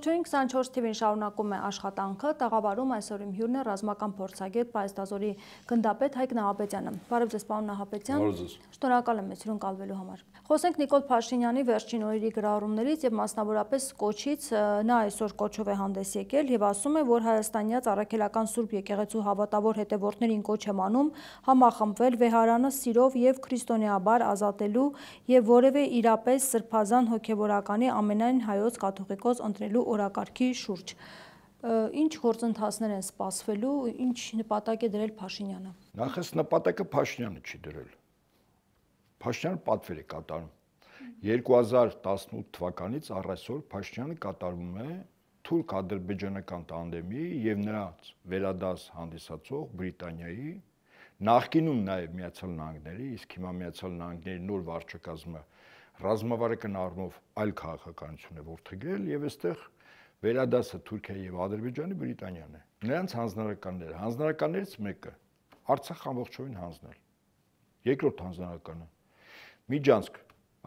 Ողջույն 24 TV-ին շարունակում է աշխատանքը, տաղավարում այսօր իմ հյուրն է ռազմական փորձագետ Պարիսպազորի գնդապետ Հայկ Նահապետյանը։ Բարև ձեզ, պարոն Նահապետյան։ Շնորհակալ եմ մեզ հյուրն կալվելու համար։ Խոսենք Նիկոլ Փաշինյանի վերջին օրերի գրառումներից եւ մասնավորապես կոչից, նա այսօր կոչով է հանդես եկել եւ ասում է, որ հայաստանյաց առաքելական Սուրբ եկեղեցու հավատավոր հետևորդներին կոչ եմ անում համախմբվել վեհարանը սիրով եւ քրիստոնեաբար ազատելու եւ որևէ իրապես սրբազան հոգեվորականի ամենայն հայոց կաթողիկոս ընտրելու օրակարգի շուրջ։ Ինչ գործընթացներ են սպասվելու, ինչ նպատակ է դրել Փաշինյանը։ Նախ այս նպատակը Փաշինյանը չի դրել։ Փաշինյանը պատվեր է կատարում։ 2018 թվականից առ այսօր Փաշինյանը կատարում է թուրք-ադրբեջանական տանդեմի եւ նրանց վերադաս հանդիսացող Բրիտանիայի, նախկինում նաեւ Միացյալ Նահանգների, իսկ հիմա Միացյալ Նահանգների նոր վարչակազմը ռազմավարական առումով այլ քաղաքականություն է որդեգրել եւ այստեղ վերադասը Թուրքիայի եւ Ադրբեջանի Բրիտանիան է։ Նրանց հանձնարարականներից մեկը Արցախ ամբողջովին հանձնել։ Երկրորդ հանձնարարականը Միջանցք,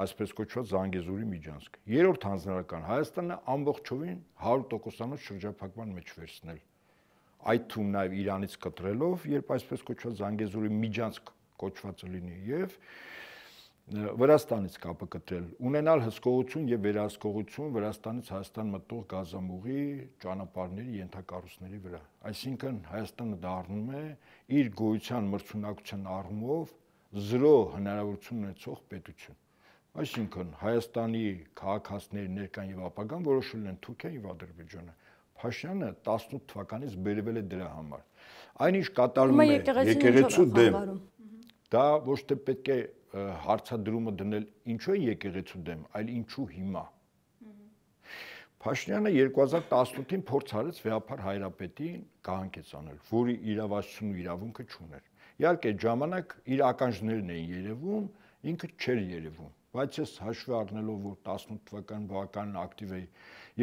այսպես կոչված Զանգեզուրի Միջանցք։ Երրորդ հանձնարարական Հայաստանը ամբողջովին 100%-անոց շրջափակման մեջ վերցնել։ Այդ թվում նաեւ Իրանից կտրելով, երբ այսպես կոչված Զանգեզուրի Միջանցք կոչվածը լինի եւ Վրաստանից կապը կտրել, ունենալ հսկողություն եւ վերահսկողություն Վրաստանից Հայաստան մտող գազամուղի ճանապարհների ենթակառույցների վրա։ Այսինքն Հայաստանը դառնում է իր գոյության մրցունակության առումով զրո հնարավորություն ունեցող պետություն։ Այսինքն Հայաստանի քաղաքացիների ներկան եւ ապագան որոշել են Թուրքիան եւ Ադրբեջանը։ Փաշինյանը 18 թվականից բերվել է դրա համար։ Այնինչ կատարում է եկեղեցու դեմ։ Դա ոչ թե պետք է հարցադրումը դնել ինչու է եկեղեցու դեմ, այլ ինչու հիմա։ Փաշինյանը 2018-ին փորձ արեց վեհափար հայրապետին գահանքեց անել, որի իրավասություն ու իրավունքը չուներ։ Իհարկե ժամանակ իր ականջներն էին երևում, ինքը չէր երևում, բայց ես հաշվի առնելով, որ 18 թվականին բավականին ակտիվ էի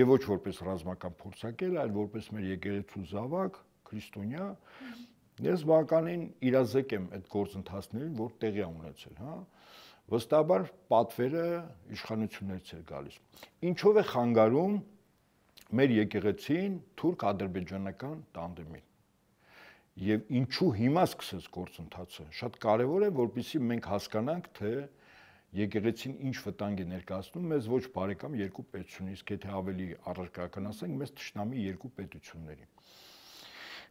եւ ոչ որպես ռազմական փորձագետ, այլ որպես մեր եկեղեցու զավակ, քրիստոնյա, ես բավականին իրազեկ եմ այդ գործընթացներին, որ տեղի ունեցել, հա։ Վստահաբար պատվերը իշխանություններից էր գալիս։ Ինչով է խանգարում մեր եկեղեցին թուրք-ադրբեջանական տանդեմին։ Եվ ինչու հիմա սկսեց գործընթացը։ Շատ կարևոր է, որպեսզի մենք հասկանանք, թե եկեղեցին ինչ վտանգ է ներկայացնում մեզ ոչ բարեկամ երկու պետությունից, իսկ եթե ավելի առարկայական ասենք, մեզ թշնամի երկու պետությունների։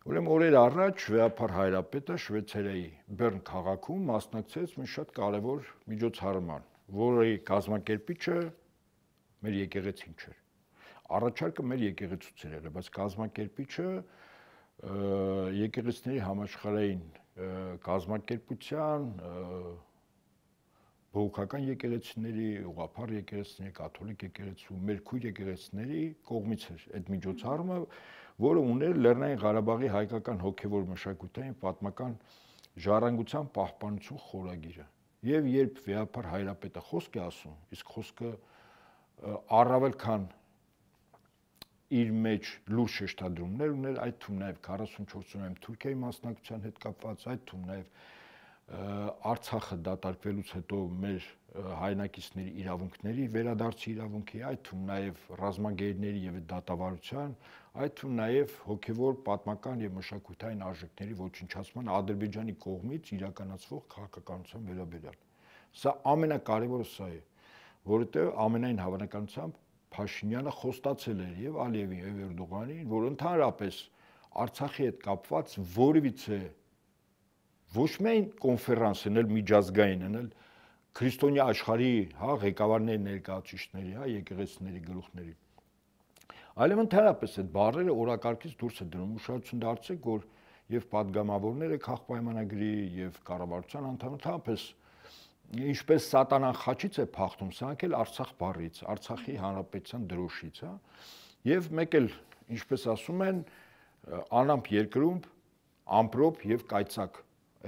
Ուրեմն օրեր առաջ վեհափար հայրապետը Շվեյցարիայի Բեռն քաղաքում մասնակցեց մի շատ կարևոր միջոցառման, որի կազմակերպիչը մեր եկեղեցին չէր։ Առաջարկը մեր եկեղեցուց էր եղել, բայց կազմակերպիչը եկեղեցիների համաշխարհային կազմակերպության բողոքական եկեղեցիների, ուղղափառ եկեղեցիների, կաթոլիկ եկեղեցու, մեր քույր եկեղեցիների կողմից էր այդ միջոցառումը, որը ուներ Լեռնային Ղարաբաղի հայկական հոգևոր մշակութային պատմական ժառանգության պահպանություն խորագիրը։ Եվ երբ վեհափար հայրապետը խոսք է ասում, իսկ խոսքը առավել քան իր մեջ լուրջ շեշտադրումներ ուներ, այդ թվում նաև 44-ում Թուրքիայի մասնակցության հետ կապված, այդ թվում նաև Արցախը դատարկվելուց հետո մեր հայրենակիցների իրավունքների վերադարձի իրավունքի, այդ թվում նաև ռազմագերիների եւ դատավարության, այդ թվում նաև հոգեվոր պատմական եւ մշակութային արժեքների ոչնչացման Ադրբեջանի կողմից իրականացվող քաղաքականության վերաբերյալ։ Սա ամենակարևորը սա է, որովհետեւ ամենայն հավանականությամբ Փաշինյանը խոստացել էր եւ Ալիևին եւ Էրդողանին, որ ընդհանրապես Արցախի հետ կապված որևիցե ոչ միայն կոնֆերանս ենել միջազգային ենել քրիստոնյա աշխարհի, հա, ղեկավարների ներկայացուցիչների, հա, եկեղեցիների գլուխների, այլև ընդհանրապես այդ բառերը օրակարգից դուրս է դնում։ Ուշադրություն դարձրեք, որ եւ падգամավորները քաղաքապայմանագրի եւ կառավարության ընդհանրապես ինչպես սատանան խաչից է փախնում, սրանք էլ Արցախ բառից, Արցախի հանրապետության դրոշից, հա։ Եվ մեկ էլ, ինչպես ասում են, անամպ երկրում ամպրոպ եւ կայծակ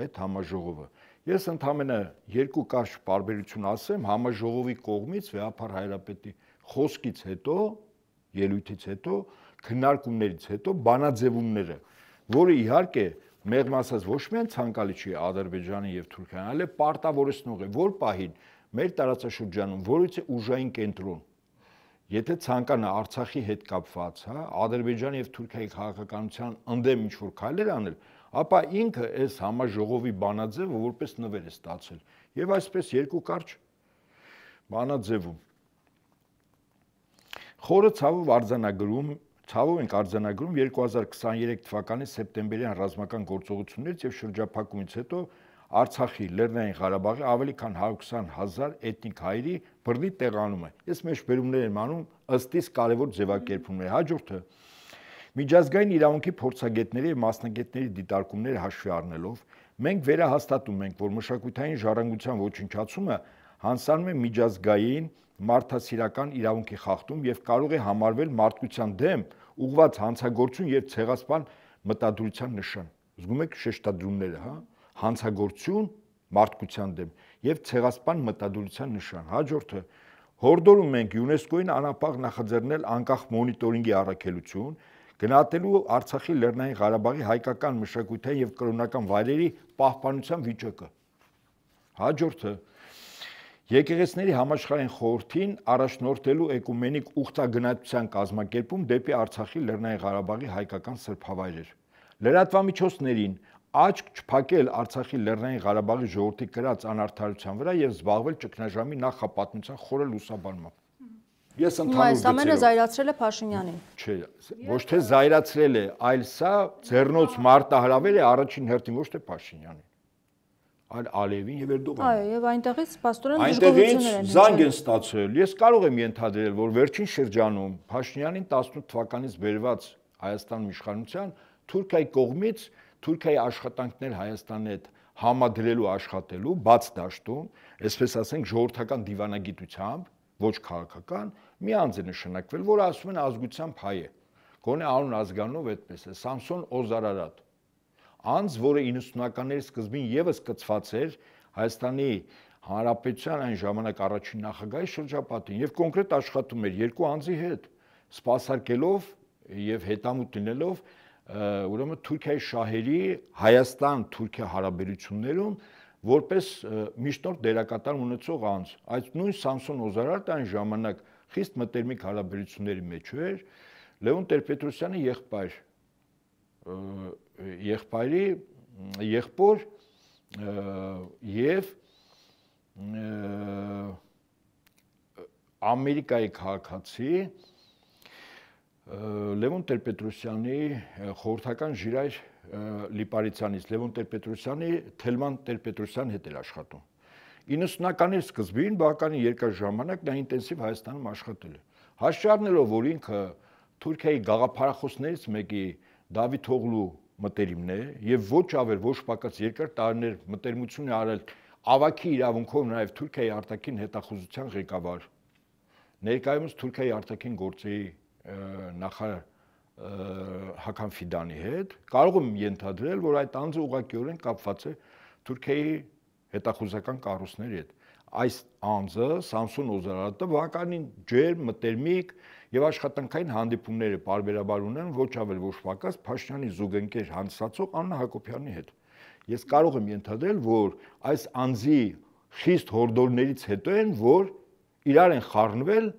այդ համաժողովը։ Ես ընդամենը երկու կարճ բարբերություն ասեմ համաժողովի կողմից վեհափար հայրապետի խոսքից հետո, ելույթից հետո, քննարկումներից հետո բանաձևումները, որը իհարկե մեղմ ասած ոչ միայն ցանկալի չի Ադրբեջանի եւ Թուրքիան, այլև պարտավորեցնող է, որ պահին մեր տարածաշրջանում որից է ուժային կենտրոն եթե ցանկանա Արցախի հետ կապված, հա, Ադրբեջանի եւ Թուրքիայի քաղաքականության ընդդեմ ինչ-որ քայլեր անել, ապա ինքը այս համաժողովի բանաձևը որպես նվեր է ստացել եւ այսպես երկու կարճ բանաձևում խորը ցավով ենք արձանագրում 2023 թվականի սեպտեմբերյան ռազմական գործողություններից եւ շրջափակումից հետո Արցախի, Լեռնային Ղարաբաղի ավելի քան 120,000 էթնիկ հայերի բռնի տեղանումը։ Ես մեջբերումներ եմ անում ըստիս կարևոր ձևակերպումներ։ Հաջորդը միջազգային իրավունքի փորձագետների եւ մասնագետների դիտարկումները հաշվի առնելով մենք վերահաստատում ենք, որ մշակութային ժառանգության ոչնչացումը հանձնանում է միջազգային մարդասիրական իրավունքի խախտում եւ կարող է համարվել մարդկության դեմ ուղղված հանցագործություն եւ ցեղասպան մտադրության նշան։ Զգում եք շեշտադրումները, հա? Հանցագործություն մարդկության դեմ եւ ցեղասպան մտադրության նշան։ Հաջորդը հորդորում ենք ՅՈՒՆԵՍԿՕ-ին անապահ նախաձեռնել անկախ մոնիտորինգի առաքելություն, գնահատելու Արցախի, Լեռնային Ղարաբաղի հայկական մշակութային եւ կրոնական վայրերի պահպանության վիճակը։ Հաջորդը Եկեղեցիների համաշխարհային խորհրդին առաջնորդելու էկումենիկ ուխտագնացության կազմակերպում դեպի Արցախի, Լեռնային Ղարաբաղի հայկական սրբավայրեր։ Լրատվամիջոցներին աչք չփակել Արցախի, Լեռնային Ղարաբաղի ժողովրդի կրած անարդարության վրա եւ զբաղվել ճգնաժամի նախապատմության խորը լուսաբանմամբ։ Ես ընդհանուր ամենը զայրացրել է Փաշինյանին։ Չէ, ոչ թե զայրացրել է, այլ սա ձեռնոց մարտահրավեր է առաջին հերթին, ոչ թե Փաշինյանին, այլ Ալիևին եւ Էրդողանին։ Այո, եւ այնտեղից պաստորեն դժգոհություններ են զանգ են ստացել։ Ես կարող եմ ենթադրել, որ վերջին շրջանում Փաշինյանին 18 թվականից բերված Հայաստանում իշխանության Թուրքիայի կողմից Թուրքիայի աշխատանքներ Հայաստանի հետ համադրելու աշխատելու բաց դաշտում, այսպես ասենք ժողովրդական դիվանագիտությամբ, ոչ քաղաքական, մի անձ է նշանակվել, որը ասում են ազգությամբ հայ է։ Գոնե անուն ազգանով այդպես է, Սամսոն Օզարարատ։ Անձ, որը 90-ականների սկզբին եւս կցված էր Հայաստանի Հանրապետության այն ժամանակ առաջին նախագահի շրջապատին եւ կոնկրետ աշխատում էր երկու անձի հետ, սպասարկելով եւ հետամուտ լինելով ուրեմն Թուրքիայի շահերի Հայաստան-Թուրքիա հարաբերություններում որպես միջնորդ դերակատար ունեցող անձ։ Այդ նույն Սամսոն Օզարարը այն ժամանակ խիստ մտերմիկ հարաբերությունների մեջ էր Լևոն Տեր-Պետրոսյանի եղբայրի եղբոր եւ Ամերիկայի քաղաքացի Լևոն Տեր-Պետրոսյանի խորհրդական ժիրայր Լիպարիցյանից Լևոն Տեր-Պետրոսյանի Թելման Տեր-Պետրոսյանի հետ էր աշխատում։ 90-ականների սկզբին բավականին երկար ժամանակ նա ինտենսիվ Հայաստանում աշխատել է։ Հաշվի առնելով, որ ինքը Թուրքիայի գաղափարախոսներից մեկի Դավիթ Օղլու մտերիմն է եւ ոչ ավել ոչ պակաս երկար տարիներ մտերմություն է արել ավագի իրավունքով նաեւ Թուրքիայի արտաքին հետախուզության ղեկավար, ներկայումս Թուրքիայի արտաքին գործերի նախարար Հական Ֆիդանի հետ, կարող եմ ենթադրել, որ այդ անձը ուղղակիորեն կապված է Թուրքիայի հետախուզական կառույցների հետ։ Այս անձը Սամսոն Օզարարը բավականին ջերմ, մտերմիկ եւ աշխատանքային հանդիպումները պարբերաբար ունեն ոչ ավել ոչ պակաս Փաշինյանի զուգընկեր հանդիսացող Աննա Հակոբյանի հետ։ Ես կարող եմ ենթադրել, որ այս անձի խիստ հորդորներից հետո են, որ իրար են խառնվել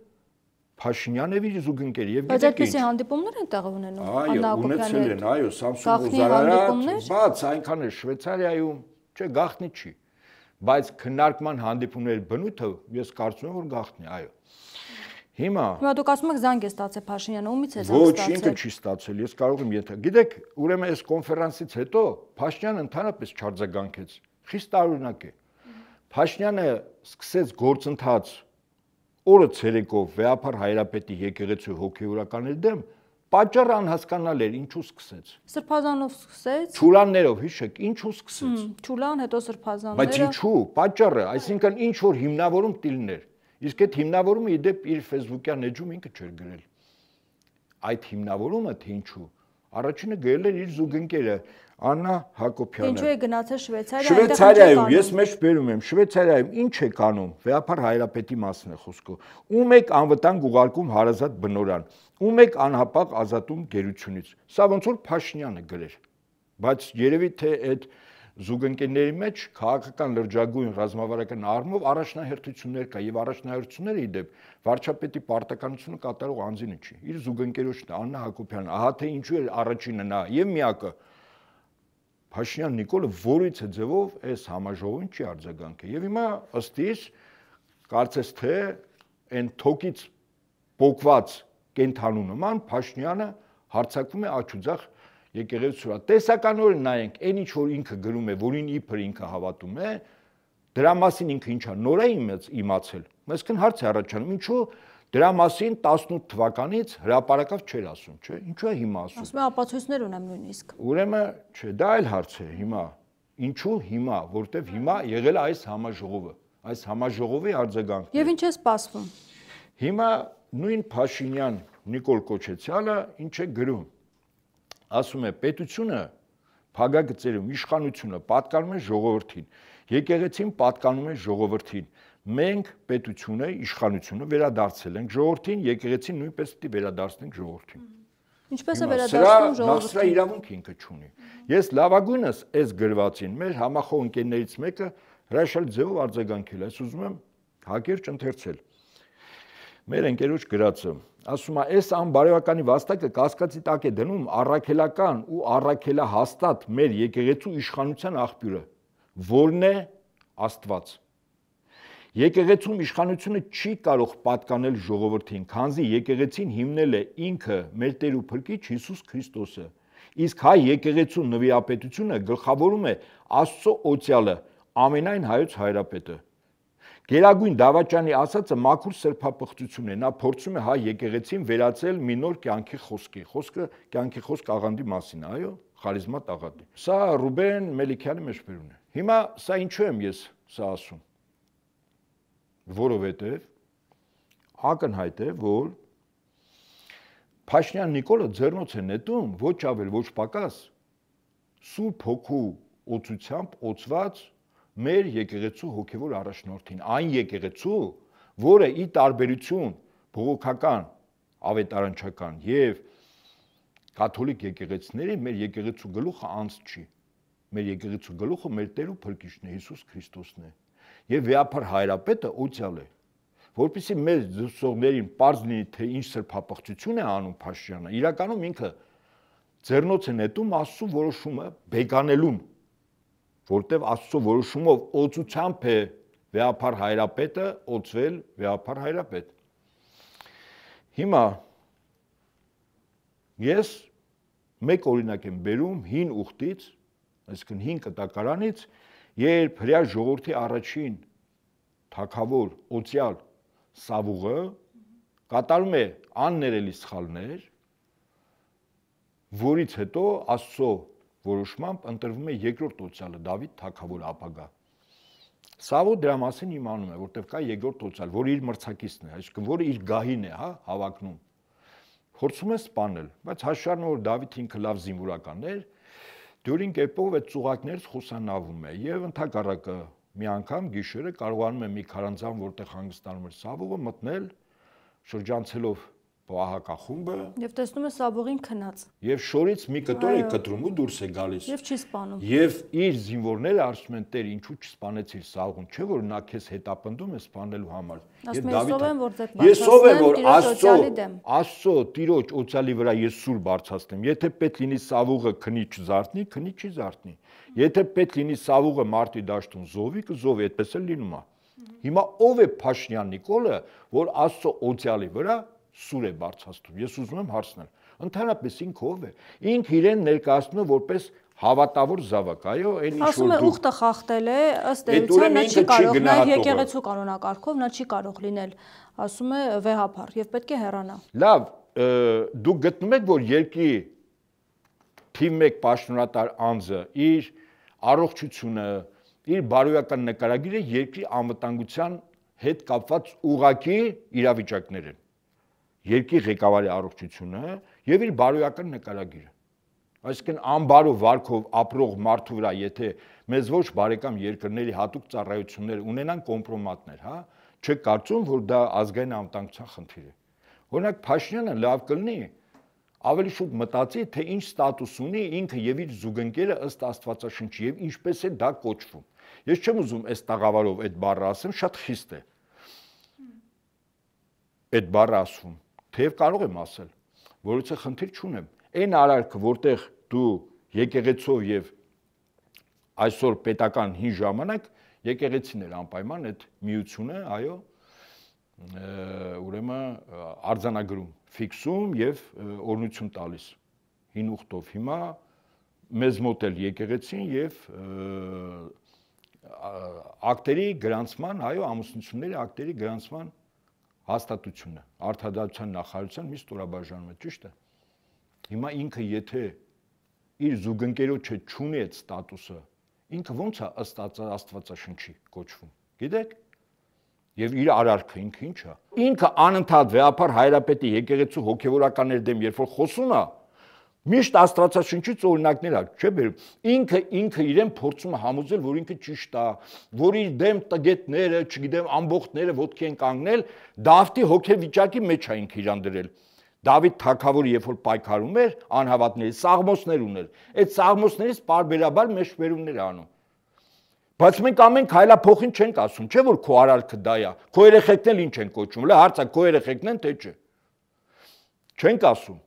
Փաշինյանը իր զուգընկերը եւ բայց այդպիսի հանդիպումներ են տեղի ունենում Աննա Հակոբյանի հետ։ Այո, Սամսոն Օզարարը, բաց այնքան է Շվեյցարիայում, չէ, գաղտնի չի։ Բայց քննարկման հանդիպումների բնույթը ես կարծում եմ, որ գաղտնի, այո։ Հիմա դուք ասում եք զանգ է ստացել Փաշինյանը, ումից է զանգ Ոչ, ստացել։ ինքը չի ստացել, ես կարող եմ ենթադրել։ Գիտեք, ուրեմն այս կոնֆերանսից հետո Փաշինյանը ընդհանրապես չարձագանքեց։ Խիստ տարօրինակ է։ Փաշինյանը սկսեց գործընթաց օրը ցերեկով Վեհափար Հայրապետի եկեղեցու հոգեորականների դեմ պատճառը անհասկանալ էր, ինչու սկսեց։ Սրբազանով սկսեց։ Չուլաններով, հիշեք, ինչու սկսեց։ Չուլան, հետո սրբազանները։ Բայց ինչու, պատճառը, այսինքն ինչ որ հիմնավորում տիլներ։ Իսկ այդ հիմնավորումը իդեպ իր Facebook-յան էջում ինքը չէր գրել։ Այդ հիմնավորումը թե ինչու, առաջինը գրել էր իր զուգընկերը Աննա Հակոբյանը։ Ինչու է գնացել Շվեյցարիա, Շվեյցարիայում, ես մեջ բերում եմ, Շվեյցարիայում ինչ է կանում, Վեհափար Հայրապետի մասն է խոսքը։ Ում եք անվտանգ ուղարկում հարազատ բնորան, ում եք անհապաղ ազատում գերությունից։ Սա ոնց որ Փաշինյանը գրեր։ Բայց երևի թե այդ զուգընկերների մեջ քաղաքական լրջագույն ռազմավարական առումով առաջնահերթություններ կա եւ առաջնահերթությունները իդեպ վարչապետի պարտականությունը կատարող անձինը չի, իր զուգընկերոջն է, Աննա Հակոբյանն, ահա թե ինչու է առաջինը նա եւ միակը Փաշինյան Նիկոլը որից է ձևով այս համաժողովին չի արձագանքել եւ հիմա ըստ իս կարծես թե այն թոկից փոկված կենթանու նման Փաշինյանը հարցակվում է աչուձախ եկեղեցու վրա։ Տեսականորեն նայենք, այն ինչ որ ինքը գրում է, որին իբր ինքը հավատում է, դրա մասին ինքը ինչա նոր է իմացել։ Այսինքն հարց է առաջանում, ինչու դրա մասին 18 թվականից հրապարակավ չէր ասում, չէ՞։ Ինչու է հիմա ասում։ Ասում է ապացույցներ ունեմ նույնիսկ։ Ուրեմն, չէ, դա այլ հարց է հիմա։ Ինչու հիմա, որտեվ հիմա եղել է այս համաժողովը, այս համաժողովի արձագանքն։ Եվ ինչ է սպասվում։ Հիմա նույն Փաշինյան Նիկոլ Կոչեցյալը ինչ է գրում։ Ասում է պետությունը փագագծերում իշխանությունը պատկանում է ժողովրդին, եկեղեցին պատկանում է ժողովրդին։ Մենք պետությունը, իշխանությունը վերադարձել ենք ժողովրդին, եկեղեցին նույնպես պիտի վերադարձնենք ժողովրդին։ Ինչպես է վերադարձնում ժողովրդին։ Սրա իրավունք ինքը չունի։ Ես լավագույնս այս գրվածին մեր համախոհ ընկերներից մեկը հրաշալի ձևով արձագանքել է, ես ուզում եմ հակերճ ընթերցել։ Մեր ընկերոջ գրածը ասում է, այս անբարոյականի վաստակը կասկածի տակ է դնում առաքելական ու առաքելահաստատ մեր եկեղեցու իշխանության աղբյուրը, որն է Աստված։ Եկեղեցում իշխանությունը չի կարող պատկանել ժողովրդին, քանզի եկեղեցին հիմնել է ինքը մեր Տեր ու Փրկիչ Հիսուս Քրիստոսը։ Իսկ հայ եկեղեցու նվիրապետությունը գլխավորում է Աստծո օծյալը, ամենայն հայոց հայրապետը։ Գերագույն դավաճանի ասածը մաքուր սրբապղծություն է, նա փորձում է հայ եկեղեցին վերածել մի նոր կյանքի խոսքի։ Խոսքը կյանքի խոսք աղանդի մասին է, այո, խարիզմատ աղանդի։ Սա Ռուբեն Մելիքյանի մեջբերումն է։ Հիմա սա ինչու եմ ես սա ասում։ Որովհետև ակնհայտ է, որ Փաշինյան Նիկոլը ձեռնոց է նետում ոչ ավել ոչ պակաս Սուրբ Հոգու օծությամբ օծված մեր եկեղեցու հոգևոր առաջնորդին, այն եկեղեցու, որը ի տարբերություն բողոքական, ավետարանչական եւ կաթոլիկ եկեղեցիների մեր եկեղեցու գլուխը անց չի։ Մեր եկեղեցու գլուխը մեր Տեր ու Փրկիչն է, Հիսուս Քրիստոսն է։ Եվ վեհափար հայրապետը օծյալ է, որպեսզի մեր զսողներին պարզ լինի, թե ինչ սրբապղծություն է անում Փաշինյանը, իրականում ինքը ձեռնոց է նետում Աստծո որոշումը բեկանելուն, որտեղ Աստծո որոշումով օծությամբ է վեհափար հայրապետը օծվել վեհափար հայրապետ։ Հիմա ես մեկ օրինակ եմ բերում հին ուխտից, այսինքն հին կտակարանից, երբ հրեա ժողովրդի առաջին թագավոր օծյալ Սավուղը կատարում է աններելի սխալներ, որից հետո Աստծո որոշմամբ ընտրվում է երկրորդ օծյալը Դավիթ թագավորը ապագա։ Սավը դրա մասին իմանում է, որտեղ կա երկրորդ օծյալ, որը իր մրցակիցն է, այսինքն որը իր գահին է, հավակնում։ Փորձում է սպանել, բայց հաշվառն որ Դավիթը ինքը լավ զինվորական էր, դյուրին կերպով այդ ծուղակներից խուսանավում է եւ ընդհակառակը մի անգամ գիշերը կարողանում է մի քարանձավ, որտեղ հանգստանում էր Սավուղը, մտնել շրջանցելով Պահակախումբը եւ տեսնում է Սավուղին քնած եւ շորից մի կտոր է կտրում ու դուրս է գալիս եւ չի սպանում եւ իր զինվորները ասում են Տեր ինչու չսպանեցիր Սավուղին չէ որ նա քեզ հետապնդում է սպանելու համար ես ով եմ որ Աստծո Տիրոջ օծյալի վրա ես սուր բարձրացնեմ եթե պետք լինի Սավուղը քնի չզարթնի քնի չի զարթնի եթե պետք լինի Սավուղը մարտի դաշտում զովի կզովի այդպես էլ լինում է հիմա ով է Փաշինյան Նիկոլը որ Աստծո օծյալի վրա սուր է բարձրացնում ես ուզում եմ հարցնել ընդհանրապես ինքը ով է ինքը իրեն ներկայացնում է որպես հավատավոր զավակ այո այն ինչ որ ասում է ուխտը խախտել է ըստ էության նա չի կարող նա եկեղեցու կանոնակարգով նա չի կարող լինել ասում է վեհափար եւ պետք է հեռանա լավ դուք գտնում եք որ երկրի թիվ 1 պաշտոնատար անձը իր առողջությունը իր բարոյական նկարագիրը երկրի անվտանգության հետ կապված ուղղակի իրավիճակներ են երկրի ղեկավարի առողջությունը եւ իր բարոյական նկարագիրը այսինքն անբարո վարքով ապրող մարդու վրա եթե մեզ ոչ բարեկամ երկրների հատուկ ծառայություններ ունենան կոմպրոմատներ հա չկարծում որ դա ազգային անվտանգության խնդիր է օրինակ Փաշինյանը լավ կլինի ավելի շուտ մտածի, թե ինչ ստատուս ունի ինքը եւ իր զուգընկերը ըստ Աստվածաշնչի եւ ինչպես է դա կոչվում։ Ես չեմ ուզում այս տաղավարով այդ բառը ասեմ, շատ խիստ է։ Այդ բառը ասում, թեև կարող եմ ասել, որից է խնդիր չունեմ։ Այն արարքը, որտեղ դու եկեղեցով եւ այսօր պետական հին ժամանակ եկեղեցին էր անպայման այդ միությունը, այո, ուրեմն արձանագրում, ֆիքսում եւ օրնություն տալիս։ Հին ուխտով հիմա մեզ մոտ էլ եկեղեցին եւ ակտերի գրանցման, այո, ամուսնությունների ակտերի գրանցման հաստատությունը, Արդարադատության նախարարության մի ստորաբաժանում է, ճիշտ է։ Հիմա ինքը եթե իր զուգընկերոջը չունի այդ ստատուսը, ինքը ո՞նց է ըստ Աստվածաշնչի կոչվում։ Գիտեք։ Եվ իր արարքը ինքը ինչ է։ Ինքը անընդհատ վեհապար հայրապետի եկեղեցու հոգևորականների դեմ երբ որ խոսում է, միշտ Աստվածաշնչից օրինակներ է, չէ՞ բերում։ Ինքը իրեն փորձում է համոզել, որ ինքը ճիշտ է, որ իր դեմ տգետները, չգիտեմ, ամբողջները ոտքի են կանգնել, Դավթի հոգեվիճակի մեջ է ինքը իրան դրել։ Դավիթ թագավորը երբ որ պայքարում էր, անհավատների սաղմոսներ ուներ։ Այդ սաղմոսներից պարբերաբար մեջբերումներ անում։ Բայց մենք ամեն քայլափոխին չենք ասում, չէ՞ որ քո արարքը դա է։ Քո երեխեքն էլ ինչ են կոչում, լա հարցը քո երեխեքն են թե չէ։ Չենք ասում։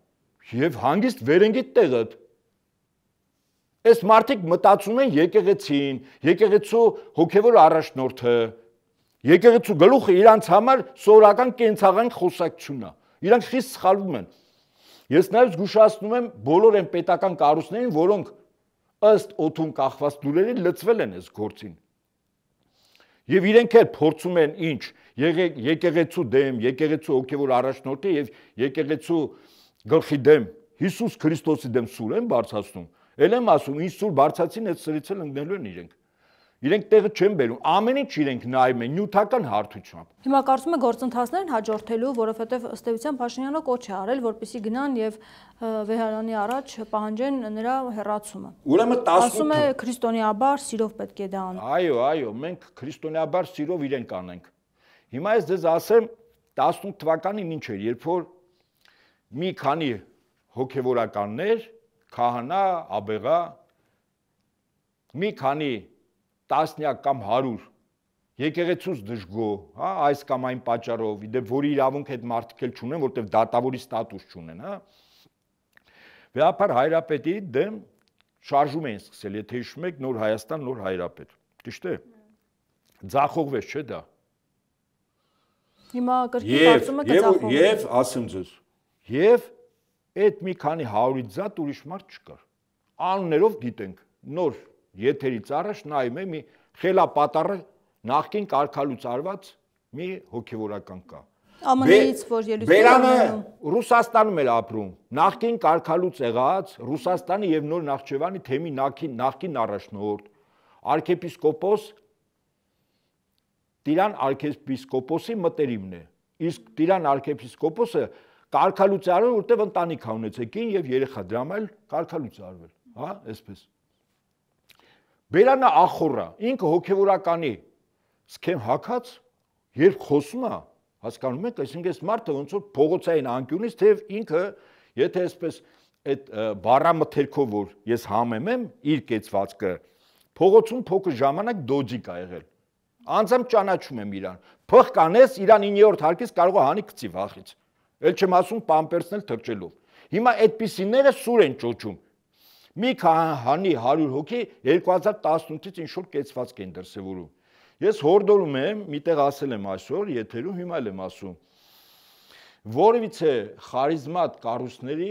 Եվ հանգիստ վերընկի տեղը։ Այս մարդիկ մտածում են եկեղեցին, եկեղեցու հոգևոր առաջնորդը, եկեղեցու գլուխը իրանց համար սովորական կենցաղային խոսակցությունն է։ Իրանք խիստ սխալվում են։ Ես նաև զգուշացնում եմ բոլոր այն պետական կառույցներին, որոնք ըստ օդում կախված լուրերի լծվել են այս գործին։ Եվ իրենք էլ փորձում են ինչ, եկեղեցու դեմ, եկեղեցու հոգևոր առաջնորդի եւ եկեղեցու գլխի դեմ, Հիսուս Քրիստոսի դեմ սուր են բարձրացնում։ Էլ եմ ասում, ինչ սուր բարձրացին, այդ սրից էլ ընկնելու են իրենք։ Իրենք տեղը չեն բերում, ամեն ինչ իրենք նայում են նյութական հարթությամբ։ Հիմա կարծում եք գործընթացներն հաջորդելու, որովհետև ըստ էության Փաշինյանը կոչ է արել, որպեսզի գնան եւ Վեհարանի առաջ պահանջեն նրա հեռացումը։ Ուրեմն 18 ասում է քրիստոնեաբար սիրով պետք է դա անեն։ Այո, մենք քրիստոնեաբար սիրով իրեն կանենք։ Հիմա ես ձեզ ասեմ 18 թվականին ինչ էր, երբ որ մի քանի հոգևորականներ, քահանա, աբեղա, մի քանի տասնյակ կամ 100 եկեղեցուց դժգոհ, հա, այս կամ այն պատճառով, իդեպ որի իրավունք այդ մարդիկ էլ չունեն, որտեղ դատավորի ստատուս չունեն, հա։ Վեհապար հայրապետի դեմ շարժում էին սկսել, եթե հիշում եք, նոր Հայաստան, նոր հայրապետ։ Ճիշտ է։ Ձախողվեց, չէ՞ դա։ Հիմա կրկին կարծում եք ձախողվեց։ Եվ ասեմ ձեզ, եւ այդ մի քանի 100-ից զատ ուրիշ մարդ չկար։ Անուններով գիտենք, նոր եթերից առաջ նայում եմ մի խելապատարը նախկին կարգալուց արված մի հոգևորական կա։ ԱՄՆ-ից որ ելույթ Բերանը Ռուսաստանում էր ապրում, նախկին կարգալուց եղած Ռուսաստանի եւ Նոր Նախճեվանի թեմի նախկին առաջնորդ, arczepiskopos Տիրան arczepiskoposի մտերիմն է։ Իսկ Տիրան arczepiskoposը կարգալուց արել, որտեղ ընտանիք ա ունեցել, կին եւ երեխա, դրա համար կարգալուց արվել, հա, այսպես։ Բերանը ախորա, ինքը հոգևորականի սքեմ հակած, երբ խոսում է, հասկանում եք, այսինքն այս մարդը ոնց որ փողոցային անկյունից, թեև ինքը, եթե այսպես այդ բառամթերքով որ ես համեմ եմ իր կեցվածքը, փողոցում փոքր ժամանակ դոջիկ ա եղել։ Անձամբ ճանաչում եմ իրան։ Փող կանես, իրան 9-րդ հարկից կարող է հանի գցի վախից։ Էլ չեմ ասում պամպերսն էլ թրջելով։ Հիմա այդպիսիները սուր են ճոճում։ Մի քանի 100 հոգի 2018-ից ինչ որ կեցվածք են դրսևորում։ Ես հորդորում եմ, միտեղ ասել եմ այսօր, եթերում հիմա էլ եմ ասում, որևիցե խարիզմատ կառույցների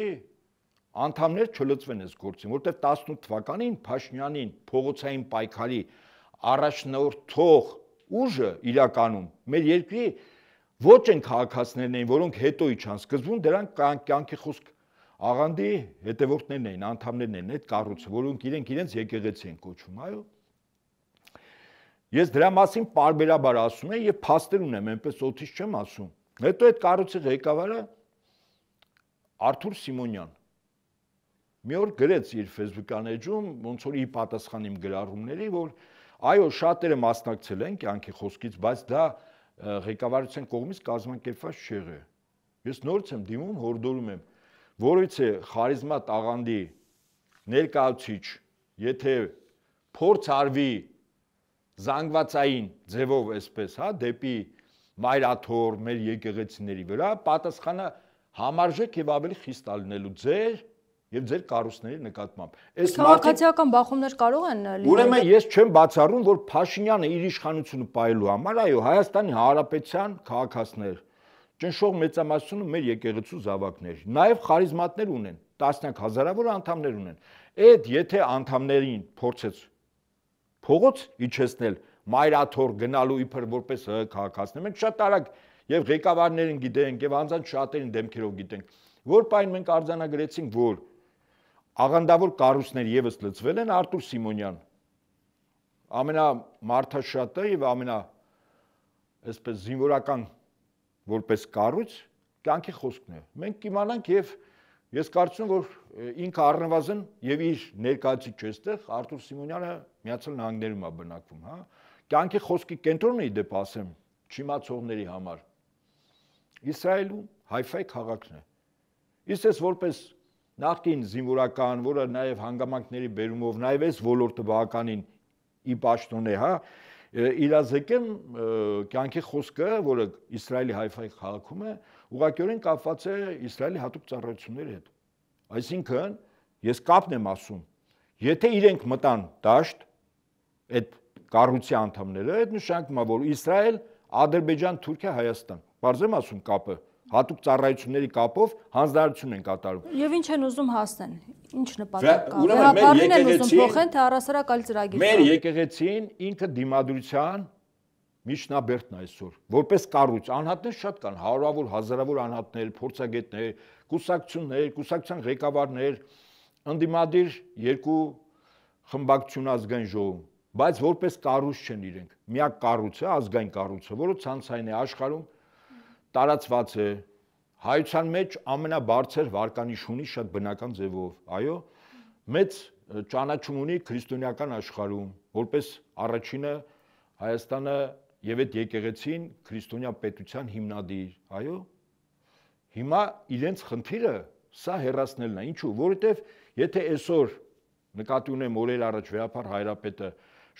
անդամներ չլծվեն այս գործին, որտեղ 18 թվականին Փաշինյանին փողոցային պայքարի առաջնորդող ուժը իրականում մեր երկրի ոչ են քաղաքացիներն էին, որոնք հետո իջան սկզբում, դրանք կյանքի խոսք աղանդի հետևորդներն էին, անդամներն էին այդ կառույցը, որոնք իրենց եկեղեցի են կոչվում, այո։ Ես դրա մասին պարբերաբար ասում եմ եւ փաստեր ունեմ, այնպես օթից չեմ ասում։ Հետո այդ կառույցի ղեկավարը Արթուր Սիմոնյան մի օր գրեց իր Facebook-յան էջում, ոնց որ ի պատասխան իմ գրառումների, որ այո, շատերը մասնակցել են կյանքի խոսքից, բայց դա ղեկավարության կողմից կազմակերպված չէ։ Ես նորից եմ դիմում, հորդորում եմ, որից է խարիզմա տաղանդի ներկայացուցիչ, եթե փորձ արվի զանգվածային ձևով այսպես, հա, դեպի մայրաթոր մեր եկեղեցիների վրա, պատասխանը համարժեք եւ ավելի խիստ լինելու ձեր եւ ձեր կառույցների նկատմամբ։ Այս քաղաքացիական բախումներ կարող են լինել։ Ուրեմն ես չեմ բացառում, որ Փաշինյանը իր իշխանությունը պահելու համար, այո, Հայաստանի Հանրապետության քաղաքացիներ, ճնշող մեծամասնությունը մեր եկեղեցու զավակներ, նաեւ խարիզմատներ ունեն, տասնյակ հազարավոր անդամներ ունեն։ Այդ եթե անդամներին փորձեց փողոց իջեցնել, մայրաթոր գնալու իբր որպես քաղաքացիներ, մենք շատ արագ եւ ղեկավարներին գիտենք եւ անձանց շատերին դեմքերով գիտենք, որ պայն մենք արձանագրեցինք, որ աղանդավոր կառույցներ եւս լծվել են Արտուր Սիմոնյան, ամենամարդաշատը եւ այսպես զինվորական որպես կառույց կյանքի խոսքն է։ Մենք կիմանանք եւ ես կարծում որ ինքը առնվազն եւ իր ներկայացուցիչ էստեղ Արտուր Սիմոնյանը Միացյալ Նահանգներում է բնակվում, հա։ Կյանքի խոսքի կենտրոնը իդեպ ասեմ, չիմացողների համար Իսրայելում Հայֆայի քաղաքն է։ Իսկ ես որպես նախկին զինվորական, որը նաև հանգամանքների բերումով, նաև այս ոլորտը բավականին ի պաշտոն է, հա, իրազեկեմ կյանքի խոսքը, որը Իսրայելի Հայֆայի քաղաքում է, ուղղակիորեն կապված է Իսրայելի հատուկ ծառայությունների հետ։ Այսինքն, ես կապն եմ ասում, եթե իրենք մտան դաշտ, այդ կառույցի անդամները, այդ նշանակում է, որ Իսրայել, Ադրբեջան, Թուրքիա, Հայաստան, բարձր եմ ասում կապը, հատուկ ծառայությունների կապով հանձնարարություն են կատարում։ Եվ ինչ են ուզում հասնեն, ինչ նպատակ կա։ Վեհապարին են ուզում փոխեն, թե առասարակ այլ ծրագիր կա։ Մեր եկեղեցին ինքը դիմադրության միջնաբերդն է այսօր, որպես կառույց, անհատներ շատ կան, հարյուրավոր, հազարավոր անհատներ, փորձագետներ, կուսակցություններ, կուսակցության ղեկավարներ, ընդդիմադիր երկու խմբակցություն ազգային ժողովում, բայց որպես կառույց չեն իրենք։ Միակ կառույցը, ազգային կառույցը, որը ցանցային է աշխարհում, տարածված է հայության մեջ ամենաբարձր վարկանիշ ունի շատ բնական ձևով, այո, մեծ ճանաչում ունի քրիստոնեական աշխարհում, որպես առաջինը Հայաստանը եւ այդ եկեղեցին քրիստոնյա պետության հիմնադիր, այո։ Հիմա իրենց խնդիրը սա հեռացնելն է, ինչու՞, որովհետեւ եթե այսօր նկատի ունեմ օրեր առաջ Վեհապար Հայրապետը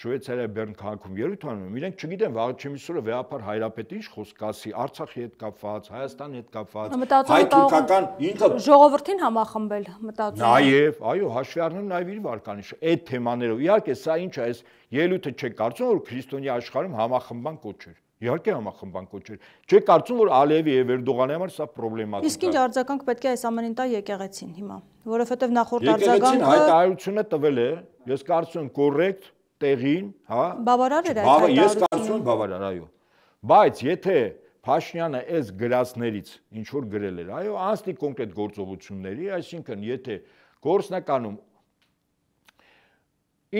Շվեյցարիա Բեռն քաղաքում ելույթ անում, իրենք չգիտեն վաղ չեմիսօրը Վեհապար Հայրապետը ինչ խոսք ասի Արցախի հետ կապված, Հայաստանի հետ կապված, հայ-թուրքական ինքը ժողովրդին համախմբել մտածում։ Նաեւ, այո, հաշվի առնեմ նաեւ իր վարկանիշը այդ թեմաներով։ Իհարկե, սա ինչ է, այս ելույթը չեք կարծում, որ քրիստոնյա աշխարհում համախմբան կոչեր։ Իհարկե համախմբան կոչեր։ Չեք կարծում, որ Ալիևի եւ Էրդողանի համար սա պրոբլեմատիկ է։ Իսկ ինչ արձագանք պետք է այս ամենին տա եկեղեցին հիմա, որովհետեւ նախորդ արձագանքը հայտարարությունը տվել է, ես կարծում եմ կոռեկտ տեղին, հա։ Բավարար էր այդ հայտարարությունը։ Ես կարծում եմ բավարար, այո։ Բայց եթե Փաշինյանը այս գրածներից ինչ որ գրել էր, այո, անցնի կոնկրետ գործողությունների, այսինքն եթե գործնականում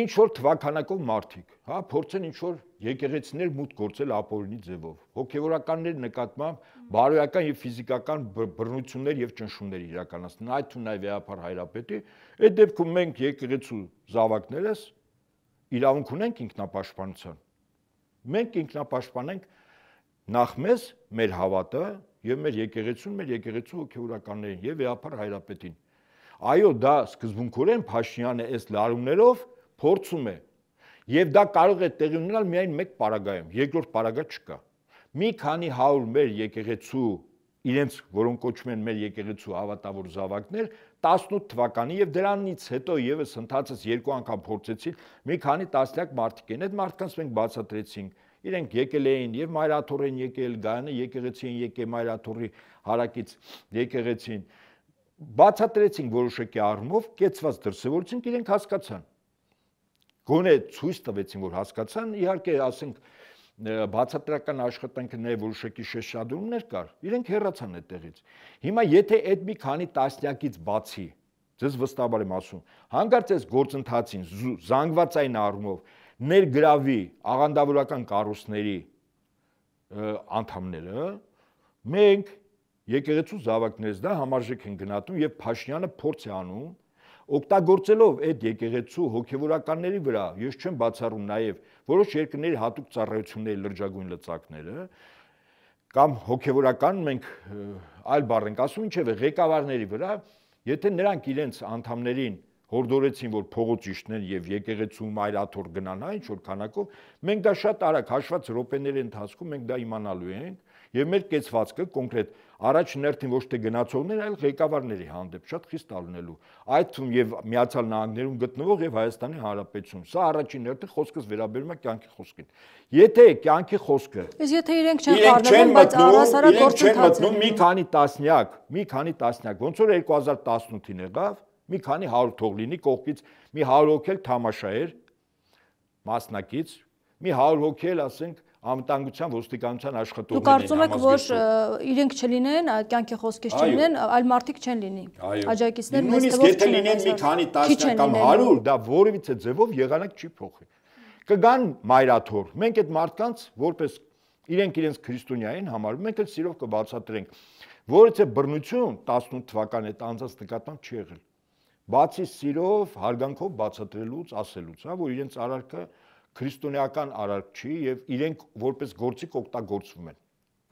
ինչ որ թվականակով մարդիկ, հա, փորձեն ինչ որ եկեղեցիներ մուտք գործել ապօրինի ձևով, հոգևորականների նկատմամբ բարոյական եւ ֆիզիկական բռնություններ եւ ճնշումներ իրականացնեն, այդ թվում նաեւ Վեհապար Հայրապետի, այդ դեպքում մենք եկեղեցու զավակներս իրավունք ունենք ինքնապաշտպանության։ Մենք ինքնապաշտպանենք նախ մեզ, մեր հավատը եւ մեր եկեղեցուն, մեր եկեղեցու հոգևորականներին եւ Վեհապար Հայրապետին։ Այո, դա սկզբունքորեն Փաշինյանը այս լարումներով փորձում է։ Եվ դա կարող է տեղի ունենալ միայն մեկ պարագայում, երկրորդ պարագա չկա։ Մի քանի 100 մեր եկեղեցու իրենց, որոնք կոչվում են մեր եկեղեցու հավատավոր զավակներ, 18 թվականի եւ դրանից հետո եւս ընդհանրապես երկու անգամ փորձեցին մի քանի տասնյակ մարդիկ են։ Այդ մարդկանց մենք բացատրեցինք, իրենք եկել էին եւ Մայրաթոր են եկել, Գայանը եկեղեցի են եկել, Մայրաթորի հարակից եկեղեցին։ Բացատրեցինք որոշակի առումով, կեցված դրսևորեցինք, իրենք հասկացան։ Գոնե ցույց տվեցին, որ հասկացան, իհարկե, ասենք, բացատրական աշխատանքը նաև որոշակի շեշտադրումներ կար, իրենք հեռացան այդտեղից։ Հիմա եթե այդ մի քանի տասնյակից բացի, ձեզ վստահաբար եմ ասում, հանկարծ այս գործընթացին զանգվածային առումով ներգրավի աղանդավորական կառույցների անդամները, մենք եկեղեցու զավակներս դա համարժեք են գնահատում եւ Փաշինյանը փորձ է անում օգտագործելով այդ եկեղեցու հոգևորականների վրա, ես չեմ բացառում նաև որոշ երկրների հատուկ ծառայությունների լրջագույն լծակները կամ հոգևորական մենք այլ բառ ենք ասում, ինչևէ ղեկավարների վրա Եթե նրանք իրենց անդամներին հորդորեցին, որ փողոց իջնեն եւ եկեղեցու մայրաթոր գնան, ինչ որ քանակով, մենք դա շատ արագ հաշված րոպեների ընթացքում մենք դա իմանալու ենք եւ մեր կեցվածքը կոնկրետ առաջին հերթին ոչ թե գնացողներ, այլ ղեկավարների հանդեպ շատ խիստ ալնելու։ Այդ թվում եւ Միացյալ Նահանգներում գտնվող եւ Հայաստանի Հանրապետությունում։ Սա առաջին հերթին խոսքս վերաբերում է կյանքի խոսքին։ Եթե կյանքի խոսքը Իսկ եթե իրենք չեն խառնվում, բայց առհասարակ գործընթաց են մի քանի տասնյակ, ոնց որ 2018-ին եղավ, մի քանի 100 թող լինի կողքից, մի 100 հոգի էլ թամաշայեր մասնակից, մի 100 հոգի էլ ասենք անվտանգության ոստիկանության աշխատողներ են։ Դուք կարծում եք, որ իրենք չլինեն, կյանքի խոսքից չլինեն, այլ մարդիկ չեն լինի։ Աջակիցներ մեծ թվով չեն լինեն, մի քանի տասնյակ կամ 100, դա որևիցե ձևով եղանակ չի փոխի։ Կգան մայրաթոր։ Մենք այդ մարդկանց որպես իրենց քրիստոնյա են համարում, մենք էլ սիրով կբացատրենք, որովհետեւ բռնություն 18 թվականի այդ անձանց նկատմամբ չի եղել։ Բացի սիրով, հարգանքով բացատրելուց, ասելուց, որ իրենց արարքը քրիստոնեական արարք չի եւ իրենք որպես գործիք օգտագործվում են։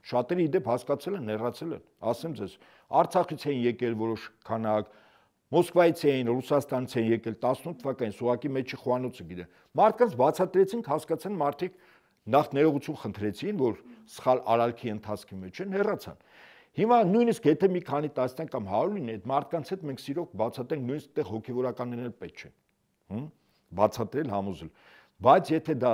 Շատերը իդեպ հասկացել են, ներացել են։ Ասեմ ձեզ, Արցախից էին եկել որոշ քանակ, Մոսկվայից էին, Ռուսաստանից էին եկել 18 թվականին, Սուհակի մեջի խոհանոցը գիտե։ Մարդկանց բացատրեցինք, հասկացան մարդիկ նախ ներողություն խնդրեցին, որ սխալ արարքի ընթացքի մեջ են, հեռացան։ Հիմա նույնիսկ եթե մի քանի տասնյակ կամ 100 լինի, այդ մարդկանց հետ մենք սիրով բացատրենք, նույնիսկ այդտեղ հոգեվորականներն էլ պետք չեն։ Բացատրել, համոզել։ Բայց եթե դա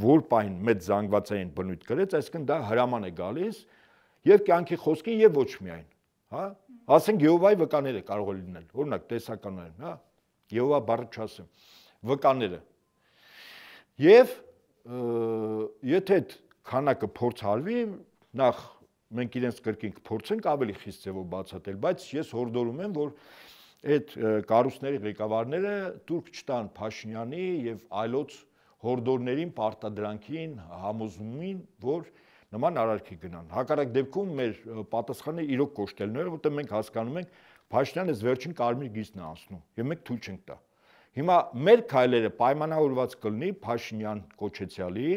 որ պայն մեծ զանգվածային բնույթ կրեց, այսինքն դա հրաման է գալիս եւ կյանքի խոսքին եւ ոչ միայն, հա? Ասենք Եհովայի վկաները կարող է լինել, օրինակ տեսականորեն, հա? Եհովա բառը չասեմ, վկաները։ Եվ եթե այդ քանակը փորձարվի, նախ մենք իրենց կրկին կփորձենք ավելի խիստ ձևով բացատրել, բայց ես հորդորում եմ, որ այդ կառույցների ղեկավարները դուրք չտան Փաշինյանի եւ այլոց հորդորներին, պարտադրանքին, համոզումին, որ նման արարքի գնան։ Հակառակ դեպքում մեր պատասխանը իրոք կոչտելն է, որտեղ մենք հասկանում ենք Փաշինյանը վերջին կարմիր գիծն է անցնում եւ մենք թույլ չենք տա։ Հիմա մեր քայլերը պայմանավորված կլինի Փաշինյան կոչեցյալի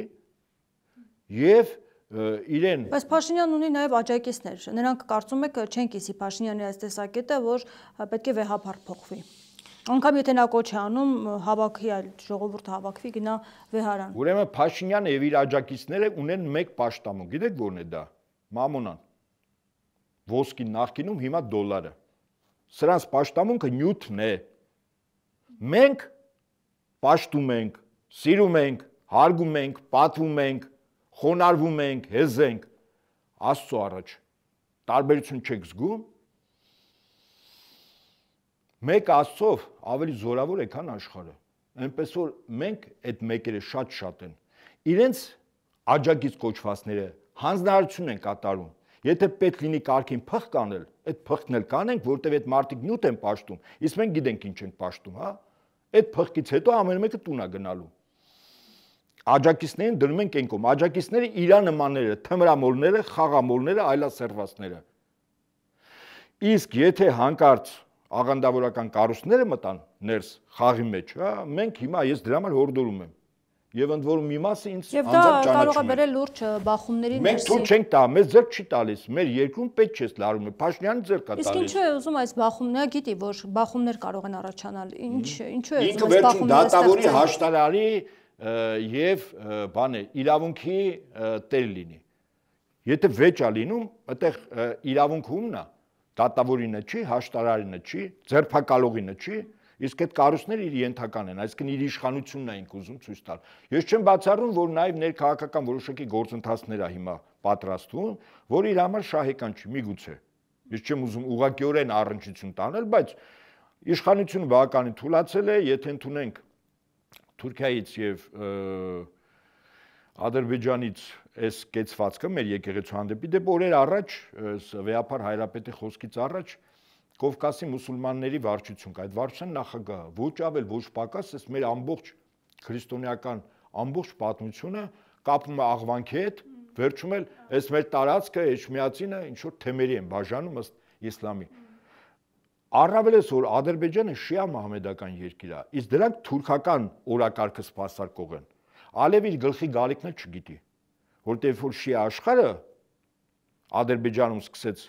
եւ իրեն Բայց Փաշինյանն ունի նաև աջակիցներ։ Նրանք կարծում եք չեն կիսի Փաշինյանի այս տեսակետը, որ պետք է վեհապար փոխվի։ Անկամ եթե նա կոչ է անում հավաքի այլ ժողովուրդը հավաքվի գնա վեհարան։ Ուրեմն Փաշինյանը եւ իր աջակիցները ունեն մեկ պաշտամուն։ Գիտեք ո՞րն է դա։ Մամոնան։ Ոսկին նախկինում, հիմա դոլարը։ Սրանց պաշտամունքը նյութն է։ Մենք պաշտում ենք, սիրում ենք, հարգում ենք, պատվում ենք, խոնարհվում ենք, հեզենք Աստծո առաջ։ Տարբերություն չեք զգում։ Մեկ Աստծով ավելի զորավոր է, քան աշխարհը։ Այնպես որ մենք այդ մեկերը շատ են։ Իրենց աջակից կոչվածները հանձնարարություն են կատարում։ Եթե պետք լինի կարգին փխ կանել, այդ փխն էլ կանենք, որտեղ այդ մարդիկ նյութ են պաշտում, իսկ մենք գիտենք ինչ ենք պաշտում, հա։ Այդ փխկից հետո ամեն մեկը տուն է գնալու։ Աջակիցներին դնում են կենքում, աջակիցները իրա նմանները, թմրամոլները, խաղամոլները, այլասերվածները։ Իսկ եթե հանկարծ աղանդավորական կառույցները մտան ներս խաղի մեջ, հա, մենք հիմա ես դրա համար հորդորում եմ։ Եվ ընդ որում մի մասը ինձ անձամբ ճանաչում է։ Եվ դա կարող է բերել լուրջ բախումների ներսի։ Մենք թույլ չենք տա, մեզ ձեռք չի տալիս, մեր երկրում պետք չէ լարում է, Փաշինյանը ձեռք է տալիս։ Իսկ ինչու է ուզում այս բախումները, գիտի, որ բախումներ կարող են առաջանալ։ Ինչու է ուզում այս բախումները դատավորի հաշտարարի եւ իրավունքի տեր լինի։ Եթե վեճ է լինում, այդտեղ իրավունքը ումն է, դատավորինը չի, հաշտարարինը չի, ձերբակալողինը չի, իսկ այդ կառույցները իր ենթական են, այսինքն իր իշխանությունն է ինք ուզում ցույց տալ։ Ես չեմ բացառում, որ նաեւ ներքաղաքական որոշակի գործընթացներ է հիմա պատրաստվում, որ իր համար շահեկան չի, միգուցե։ Ես չեմ ուզում ուղղակիորեն առնչություն տանել, բայց իշխանությունը բավականին թուլացել է, եթե ընդունենք Թուրքիայից եւ Ադրբեջանից այս կեցվածքը մեր եկեղեցու հանդեպ դեպ օրեր առաջ վեհապար հայրապետի խոսքից առաջ Կովկասի մուսուլմանների վարչություն կա, այդ վարչության նախագահը ոչ ավել ոչ պակաս այս մեր ամբողջ քրիստոնեական ամբողջ պատմությունը կապում է աղվանքի հետ, վերջում էլ այս մեր տարածքը էջմիածինը ինչ որ թեմերի են բաժանում ըստ իսլամի։ Առավելս որ Ադրբեջանը շիա մահմեդական երկիր է, իսկ դրանք թուրքական օրակարգը սպասարկող են։ Ալև իր գլխի գալիքն էլ չգիտի, որտեղ որ շիա աշխարհը Ադրբեջանում սկսեց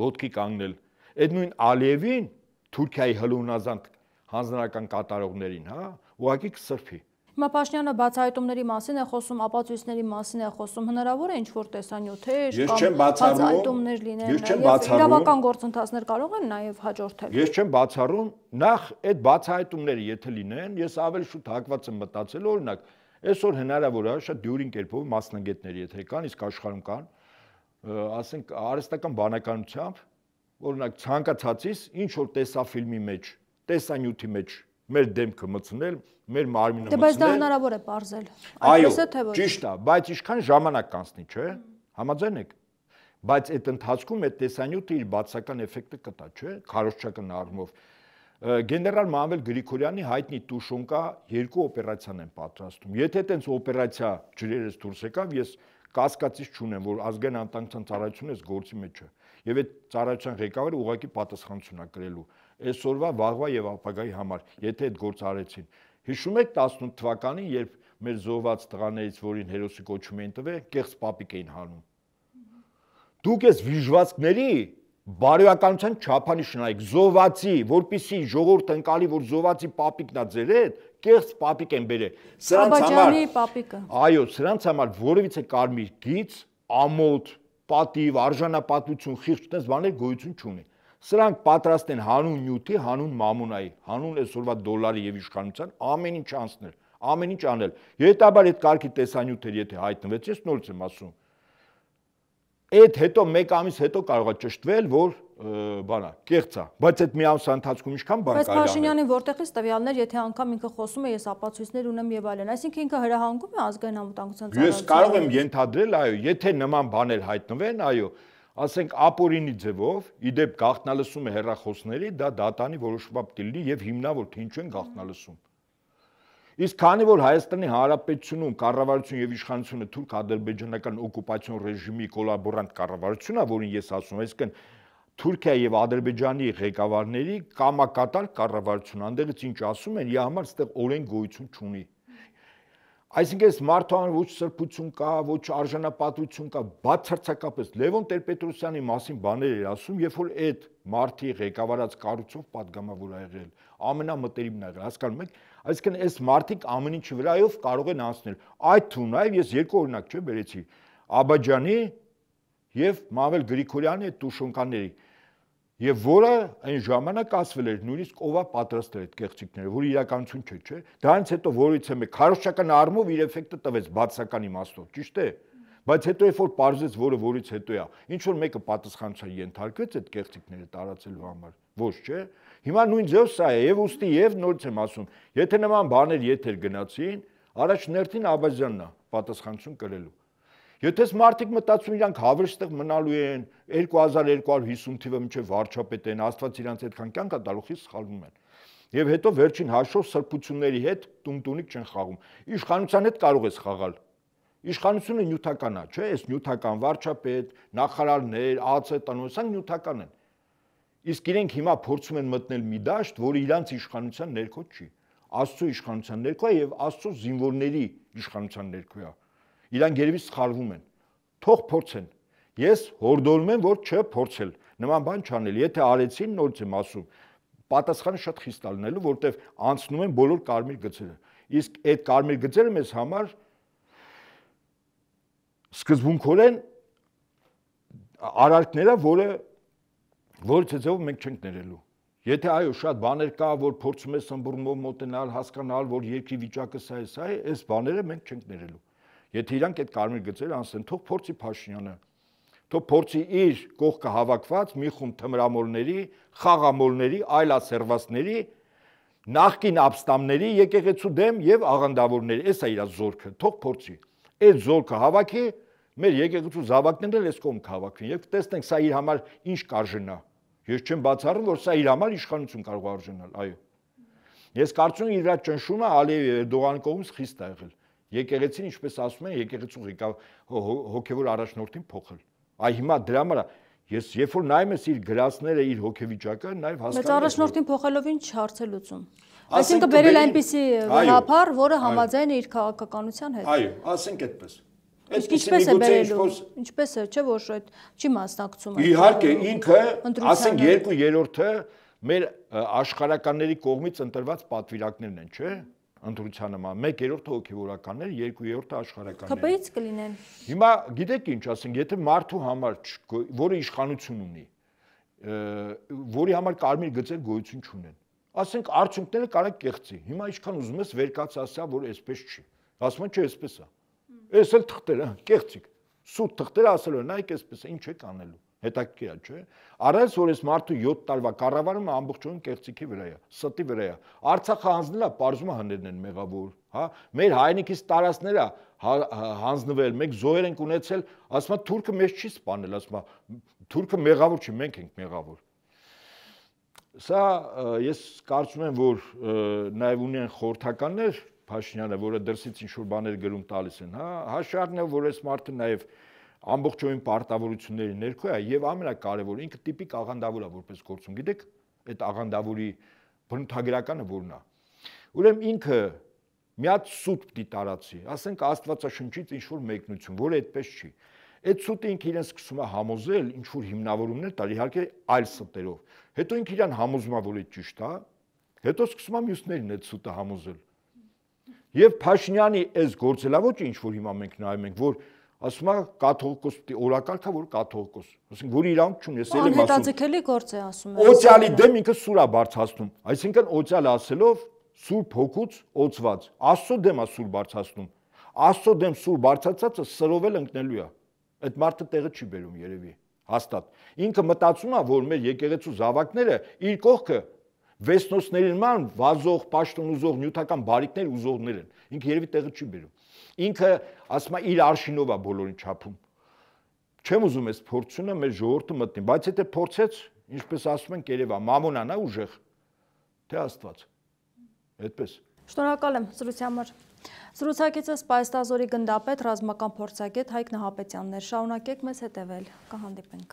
ոտքի կանգնել, Այդ նույն Ալիևին Թուրքիայի հլունազանդ հանձնարարական կատարողներին, հա, ուղղակի կսրբի։ Հիմա Փաշինյանը բացահայտումների մասին է խոսում, ապացույցների մասին է խոսում, հնարավոր է ինչ-որ տեսանյութեր կամ բացահայտումներ լինեն, եւ իրավական գործընթացներ կարող են նաեւ հաջորդել։ Ես չեմ բացառում, նախ այդ բացահայտումները եթե լինեն, ես ավելի շուտ հակված եմ մտածել, օրինակ, այսօր հնարավոր է շատ դյուրին կերպով մասնագետներ եթե կան, իսկ աշխարհում կան, ասենք արհեստական բանականությամբ, օրինակ ցանկացածից ինչ որ տեսաֆիլմի մեջ, տեսանյութի մեջ մեր դեմքը մտցնել, մեր մարմինը մտցնել։ Դե բայց դա հնարավոր է բարձել։ Այո, ճիշտ է, բայց ինչքան ժամանակ կանցնի, չէ՞։ Համաձայն եք։ Բայց այդ ընթացքում այդ տեսանյութը իր բացական էֆեկտը կտա, չէ՞, քարոզչական առումով։ Գեներալ Մանվել Գրիգորյանի հայտնի Տուշոնկա 2 օպերացիան են պատրաստում։ Եթե այդպես օպերացիա ջրերից դուրս եկավ, ես կասկածից չունեմ, որ ազգային անվտանգության ծառայությունը այս գործի մեջ է։ Եվ այդ ծառայության ղեկավարը ուղղակի պատասխանություն է կրելու այսօրվա, վաղվա եւ ապագայի համար, եթե այդ գործ արեցին։ Հիշում եք 18 թվականին, երբ մեր զոհված տղաներից, որին հերոսի կոչում էին տվել, կեղծ պապիկ էին հանում։ Դուք այս վիժվածքների բարոյականության չափանիշ նայեք, զոհվածի, որպիսի ժողովուրդը ընկալի, որ զոհվածի պապիկն է ձեր հետ, կեղծ պապիկ են բերել։ Սրանց համար պապիկը։ Այո, սրանց համար որևիցե կարմիր գիծ, ամոթ, պատիվ, արժանապատվություն, խիղճ, այդպես բաներ գոյություն չունի։ Սրանք պատրաստ են հանուն նյութի, հանուն մամոնայի, հանուն այսօրվա դոլարի եւ իշխանության ամեն ինչ անցնել, ամեն ինչ անել։ Հետաբար այդ կարգի տեսանյութեր եթե հայտնվեց, ես նորից եմ ասում։ Այդ հետո մեկ ամիս հետո կարող է ճշտվել, որ բանա, կեղծ է, բայց այդ մի ամսվա ընթացքում ինչքան բան կարելի է։ Բայց Փաշինյանին որտեղից տվյալներ, եթե անգամ ինքը խոսում է, ես ապացույցներ ունեմ եւ այլն, այսինքն ինքը հրահանգում է ազգային անվտանգության ծառայությունը։ Ես կարող եմ ենթադրել, այո, եթե նման բաներ հայտնվեն, այո, ասենք ապօրինի ձևով, իդեպ գաղտնալսում է հեռախոսների, դա դատանի որոշումը պետք է լինի եւ հիմնավոր թե ինչու են գաղտնալսում։ Իսկ քանի որ Հայաստանի Հանրապետությունում կառավարություն եւ իշխանությունը թուրք-ադրբեջանական օկուպացիոն ռեժիմի կոլաբորանտ կառավարությունն է, որին ես ասում եմ, այսինքն Թուրքիայի եւ Ադրբեջանի ղեկավարների կամակատար կառավարություն, այնտեղից ինչ ասում են, իր համար այստեղ օրեն գոյություն չունի։ Այսինքն այս մարդու համար ոչ սրբություն կա, ոչ արժանապատվություն կա, բացարձակապես Լևոն Տեր-Պետրոսյանի մասին բաներ էր ասում, երբ որ այդ մարդի ղեկավարած կառույցով պատգամավոր ա եղել, ամենամտերիմն ա եղել, հասկանում եք, այսինքն այս մարդիկ ամեն ինչի վրայով կարող են անցնել։ Այդ թվում ես երկու օրինակ չէ բերեցի, Աբաջանի եւ Մանվել Գրիգորյանի այդ Տուշոնկաների, եւ որը այն ժամանակ ասվել էր նույնիսկ ով է պատրաստել այդ կեղծիքները, որ իրականություն չէ։ Դրանից հետո որից է մեկ քարոզչական առումով իր էֆեկտը տվեց բացական իմաստով, ճիշտ է։ Բայց հետո երբ որ պարզեց, որից հետո է, ինչ որ մեկը պատասխանության ենթարկվեց այդ կեղծիքները տարածելու համար, ոչ չէ։ Հիմա նույն ձև սա է, եւ ուստի եւ նորից եմ ասում, եթե նման բաներ եթեր գնացին, առաջ ներքին Աբաջանն է պատասխանություն կրելու։ Եթե մարդիկ մտածում իրանք հավերժտեղ մնալու են 2250 թիվը մինչև վարչապետ են, Աստված իրանց այդքան կյանք է տալու, խիստ սխալվում են։ Եվ հետո վերջին հաշվով սրբությունների հետ տունտունիկ չեն խաղում։ Իշխանության հետ կարող ես խաղալ։ Իշխանությունը նյութական է, չէ՞, այս նյութական վարչապետ, նախարարներ, ԱՑ տնօրեն նյութական են։ Իսկ իրենք հիմա փորձում են մտնել մի դաշտ, որը իրանց իշխանության ներքո չի։ Աստծո իշխանության ներքո է եւ Աստծո զինվորների իշխանության ներքո է։ Իրանք երևի սխալվում են։ Թող փորձեն։ Ես հորդորում եմ, որ չփորձել, նման բան չանել։ Եթե արեցին, նորից եմ ասում, պատասխանը շատ խիստ է լինելու, որտեվ անցնում են բոլոր կարմիր գծերը։ Իսկ այդ կարմիր գծերը մեզ համար սկզբունքորեն արարքները, որից հետո մենք չենք ներելու։ Եթե այո, շատ բաներ կա, որ փորձում ես ըմբռնումով մոտենալ, հասկանալ, որ երկրի վիճակը սա է, այս բաները մենք չենք ներելու։ Եթե իրանք այդ կարմիր գծերը անցնեն, թող փորձի Փաշինյանը, թող փորձի իր կողքը հավաքված մի խումբ թմրամոլների, խաղամոլների, այլասերվածների, նախկին ապստամբների, եկեղեցու դեմ եւ աղանդավորների, էս է իր զորքը, թող փորձի։ Այդ զորքը հավաքի, մեր եկեղեցու զավակներն էլ այս կողմ կհավաքվին եւ տեսնենք սա իր համար ինչ կարժենա։ Ես չեմ բացառում, որ սա իր համար իշխանություն կարող է արժանալ, այո։ Ես կարծում եմ իր ճնշումը Ալիևի եւ Էրդողանի կողմից խիստ է եղել։ Եկեղեցին, ինչպես ասում են, եկեղեցու հոգևոր առաջնորդին փոխել։ Այ հիմա դրա համար ես երբ որ նայում ես իր գրածները, իր հոգեվիճակը, նաեւ հասկանում եմ։ Բայց առաջնորդին փոխելով ինչ հարց է լուծում։ Այսինքն բերել այնպիսի գաղափար, որը համաձայն է իր քաղաքականության հետ։ Այո, ասենք այդպես։ Ինչպես է բերելու, ինչպես է, չէ՞ որ այդ չի մասնակցում։ Իհարկե, ինքը, ասենք 2/3-ը մեր աշխարհականների կողմից ընտրված պատվիրակներն են, չէ՞։ Ընտրության նման 1/3-ը հոգևորականներ, 2/3-ը աշխարհականներ։ ՔՊ-ից կլինեն։ Հիմա գիտեք ինչ ասենք, եթե մարդու համար, որը իշխանություն ունի, որի համար կարմիր գծեր գոյություն չունեն, ասենք արդյունքները կարող կեղծի։ Հիմա ինչքան ուզում ես վերկաց ասա, որ այսպես չի։ Ասում են չէ, այսպես է։ Էս էլ թղթերը, կեղծիկ։ Սուտ թղթերը ասել են, նայեք այսպես է, ինչ եք անելու։ Հետաքրքիր է, չէ՞։ Առայց որ այս մարդու 7 տարվա կառավարումը ամբողջովին կեղծիքի վրա է, ստի վրա է։ Արցախը հանձնելա, պարզումը հներն են մեղավոր, հա։ Մեր հայրենիքից տարածքները հանձնվել, մենք զոհեր ենք ունեցել, ասում են թուրքը մեզ չի սպանել, ասում են թուրքը մեղավոր չի, մենք ենք մեղավոր։ Սա ես կարծում եմ, որ նաև ունեն խորհրդականներ Փաշինյանը, որը դրսից ինչ-որ բաներ գրում տալիս են, հա, հաշվառն է, որ այս մարդը նաև ամբողջովին պարտավորությունների ներքո է եւ ամենակարևորը ինքը տիպիկ աղանդավոր է որպես գործում, գիտեք, այդ աղանդավորի բնութագրականը որն է։ Ուրեմն ինքը մի հատ սուտ պիտի տարածի, ասենք Աստվածաշնչից ինչ-որ մեկնություն, որը այդպես չի։ Այդ սուտը ինքը իրեն սկսում է համոզել, ինչ-որ հիմնավորումներ տալ, իհարկե այլ ստերով։ Հետո ինքը իրան համոզում է, որ այդ ճիշտ է, հետո սկսում է մյուսներին այդ սուտը համոզել։ Եվ Փաշինյանի այս գործելավոճը ինչ-որ հիմա մենք նայում ենք, որ ասում է կաթողիկոս պիտի օրակարգա, որ կաթողիկոս, ասենք որ իրանք չունի, ես ելեմ ասում։ Անհետաձգելի գործ է ասում է։ Օծյալի դեմ ինքը սուր է բարձրացնում, այսինքն օծյալ ասելով սուրբ հոգուց օծված, Աստծո դեմ է սուր բարձրացնում։ Աստծո դեմ սուր բարձրացածը սրովել ընկնելու է։ Այդ մարդը տեղը չի բերում երևի, հաստատ։ Ինքը մտածում է, որ մեր եկեղեցու զավակները իր կողքը վեսնոսների նման վազող, պաշտոն ուզող, նյութական բարիկներ ուզողներ են։ Ինքը երևի տեղը չի բերում։ Ինքը ասում է իր արշինով է բոլորին չափում։ Չեմ ուզում այս փորձությունը մեր ժողովուրդը մտնի, բայց եթե փորձեց, ինչպես ասում են, կերևա, մամոնան է ուժեղ, թե Աստված։ Այդպես։ Շնորհակալ եմ զրույցի համար։ Զրուցակիցս Պայստազորի գնդապետ, ռազմական փորձագետ Հայկ Նահապետյանն էր։ Շարունակեք մեզ հետևել, կհանդիպենք։